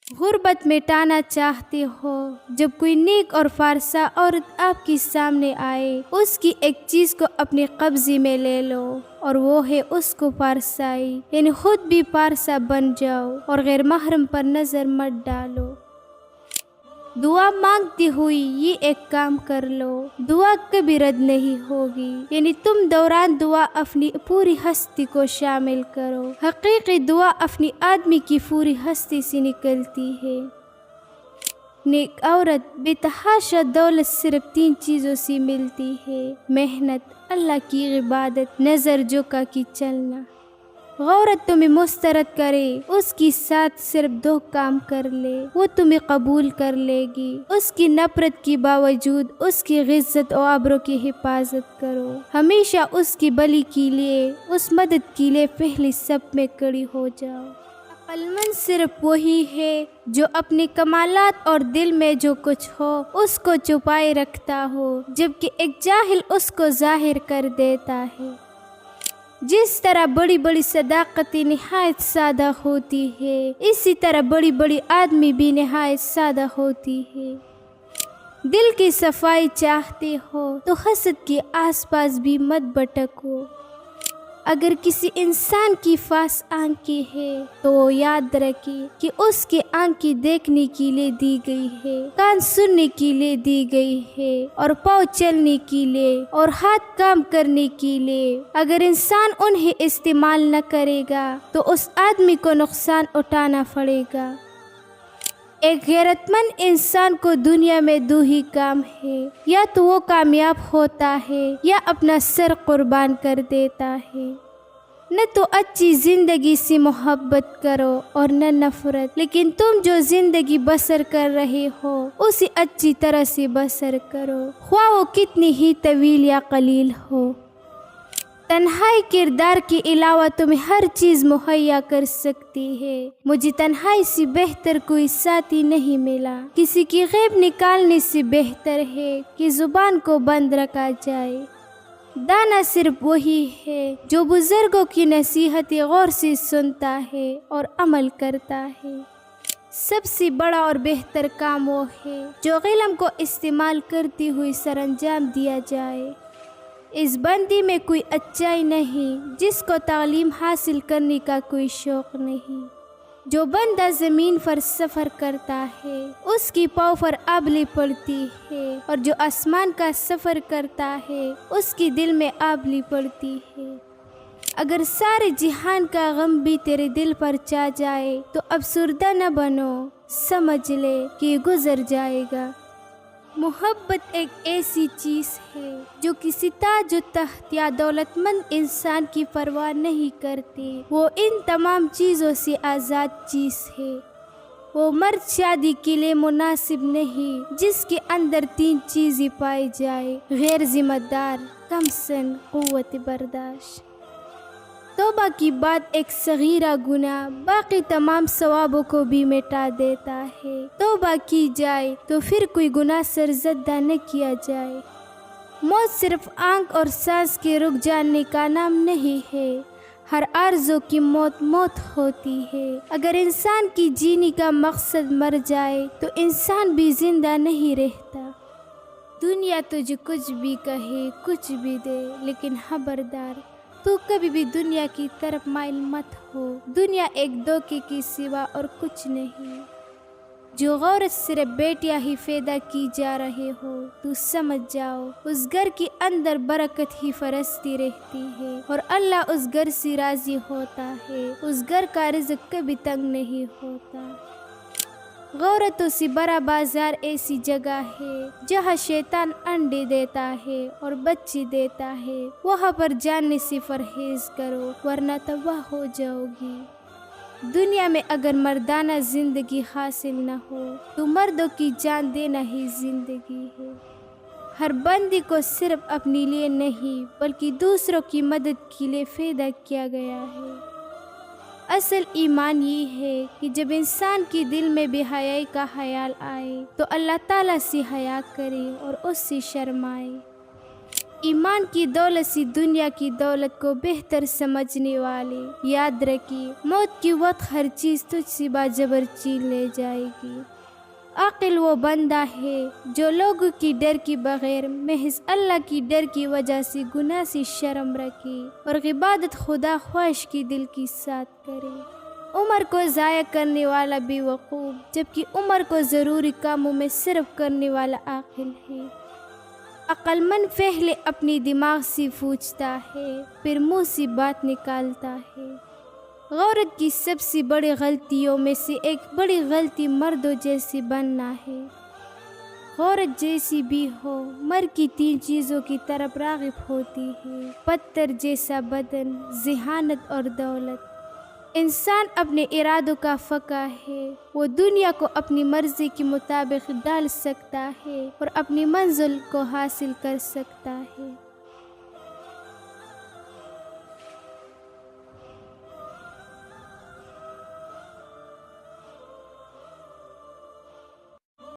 غربت مٹانا چاہتے ہو؟ جب کوئی نیک اور فارسا عورت آپ کے سامنے آئے، اس کی ایک چیز کو اپنے قبضے میں لے لو، اور وہ ہے اس کو پارسائی، یعنی خود بھی پارسا بن جاؤ اور غیر محرم پر نظر مت ڈالو۔ دعا مانگتے ہوئی یہ ایک کام کر لو، دعا کبھی رد نہیں ہوگی، یعنی تم دوران دعا اپنی پوری ہستی کو شامل کرو۔ حقیقی دعا اپنی آدمی کی پوری ہستی سے نکلتی ہے۔ نیک عورت بے تحاشا دولت صرف 3 چیزوں سے ملتی ہے: محنت، اللہ کی عبادت، نظر جھکا کے چلنا۔ عورت تمہیں مسترد کرے، اس کی ساتھ صرف 2 کام کر لے، وہ تمہیں قبول کر لے گی۔ اس کی نفرت کے باوجود اس کی عزت و آبرو کی حفاظت کرو۔ ہمیشہ اس کی بھلی کے لیے، اس مدد کے لیے پہلے صف میں کھڑی ہو جاؤ۔ عقل مند صرف وہی ہے جو اپنے کمالات اور دل میں جو کچھ ہو اس کو چھپائے رکھتا ہو، جبکہ ایک جاہل اس کو ظاہر کر دیتا ہے۔ جس طرح بڑی بڑی صداقتیں نہایت سادہ ہوتی ہے، اسی طرح بڑی بڑی آدمی بھی نہایت سادہ ہوتی ہے۔ دل کی صفائی چاہتے ہو تو حسد کے آس پاس بھی مت بھٹکو۔ اگر کسی انسان کی پاس آنکھیں ہیں تو وہ یاد رکھے کہ اس کی آنکھیں دیکھنے کے لیے دی گئی ہے، کان سننے کے لیے دی گئی ہے، اور پاؤں چلنے کے لیے اور ہاتھ کام کرنے کے لیے۔ اگر انسان انہیں استعمال نہ کرے گا تو اس آدمی کو نقصان اٹھانا پڑے گا۔ ایک غیرت مند انسان کو دنیا میں 2 ہی کام ہے: یا تو وہ کامیاب ہوتا ہے یا اپنا سر قربان کر دیتا ہے۔ نہ تو اچھی زندگی سے محبت کرو اور نہ نفرت، لیکن تم جو زندگی بسر کر رہے ہو اسے اچھی طرح سے بسر کرو، خواہ وہ کتنی ہی طویل یا قلیل ہو۔ تنہائی کردار کے علاوہ تمہیں ہر چیز مہیا کر سکتی ہے۔ مجھے تنہائی سے بہتر کوئی ساتھی نہیں ملا۔ کسی کی غیب نکالنے سے بہتر ہے کہ زبان کو بند رکھا جائے۔ دانا صرف وہی ہے جو بزرگوں کی نصیحتیں غور سے سنتا ہے اور عمل کرتا ہے۔ سب سے بڑا اور بہتر کام وہ ہے جو علم کو استعمال کرتے ہوئے سر انجام دیا جائے۔ اس بندی میں کوئی اچائی نہیں جس کو تعلیم حاصل کرنے کا کوئی شوق نہیں۔ جو بندہ زمین پر سفر کرتا ہے اس کی پاؤں پر آبلے پڑتی ہے، اور جو آسمان کا سفر کرتا ہے اس کی دل میں آبلی پڑتی ہے۔ اگر سارے جہان کا غم بھی تیرے دل پر چا جائے تو افسردہ نہ بنو، سمجھ لے کہ گزر جائے گا۔ محبت ایک ایسی چیز ہے جو کسی تاج و تخت یا دولت مند انسان کی پرواہ نہیں کرتی۔ وہ ان تمام چیزوں سے آزاد چیز ہے۔ وہ مرد شادی کے لیے مناسب نہیں جس کے اندر 3 چیزیں پائی جائے: غیر ذمہ دار، کم سن، قوت برداشت۔ توبہ کی بعد ایک صغیرہ گناہ باقی تمام ثوابوں کو بھی مٹا دیتا ہے۔ توبہ کی جائے تو پھر کوئی گناہ سرزدہ نہ کیا جائے۔ موت صرف آنکھ اور سانس کے رک جانے کا نام نہیں ہے، ہر آرزو کی موت موت ہوتی ہے۔ اگر انسان کی جینے کا مقصد مر جائے تو انسان بھی زندہ نہیں رہتا۔ دنیا تجھے کچھ بھی کہے، کچھ بھی دے، لیکن خبردار تو کبھی بھی دنیا کی طرف مائل مت ہو۔ دنیا ایک دھوکے کے سوا اور کچھ نہیں۔ جو عورت صرف بیٹیاں ہی پیدا کی جا رہے ہو تو سمجھ جاؤ اس گھر کے اندر برکت ہی فرستی رہتی ہے، اور اللہ اس گھر سے راضی ہوتا ہے۔ اس گھر کا رزق کبھی تنگ نہیں ہوتا۔ عورتوں سے بڑا بازار ایسی جگہ ہے جہاں شیطان انڈے دیتا ہے اور بچے دیتا ہے، وہاں پر جانے سے پرہیز کرو ورنہ تباہ ہو جاؤ گی۔ دنیا میں اگر مردانہ زندگی حاصل نہ ہو تو مردوں کی جان دینا ہی زندگی ہے۔ ہر بندی کو صرف اپنے لیے نہیں بلکہ دوسروں کی مدد کے لیے پیدا کیا گیا ہے۔ اصل ایمان یہ ہے کہ جب انسان کے دل میں بے حیائی کا خیال آئے تو اللہ تعالیٰ سے حیا کرے اور اس سے شرمائے۔ ایمان کی دولت سے دنیا کی دولت کو بہتر سمجھنے والے، یاد رکھیے موت کے وقت ہر چیز تجھ سے باجبر چھین لے جائے گی۔ عاقل وہ بندہ ہے جو لوگوں کی ڈر کے بغیر محض اللہ کی ڈر کی وجہ سے گناہ سے شرم رکھے اور عبادت خدا خواہش کی دل کے ساتھ کرے۔ عمر کو ضائع کرنے والا بے وقوف، جبکہ عمر کو ضروری کاموں میں صرف کرنے والا عاقل ہے۔ عقل مند پہلے اپنی دماغ سے پوچھتا ہے، پھر منہ سے بات نکالتا ہے۔ عورت کی سب سے بڑی غلطیوں میں سے ایک بڑی غلطی مردوں جیسی بننا ہے۔ عورت جیسی بھی ہو، مرد کی 3 چیزوں کی طرف راغب ہوتی ہے: پتھر جیسا بدن، ذہانت اور دولت۔ انسان اپنے ارادوں کا فقہ ہے، وہ دنیا کو اپنی مرضی کے مطابق ڈال سکتا ہے اور اپنی منزل کو حاصل کر سکتا ہے۔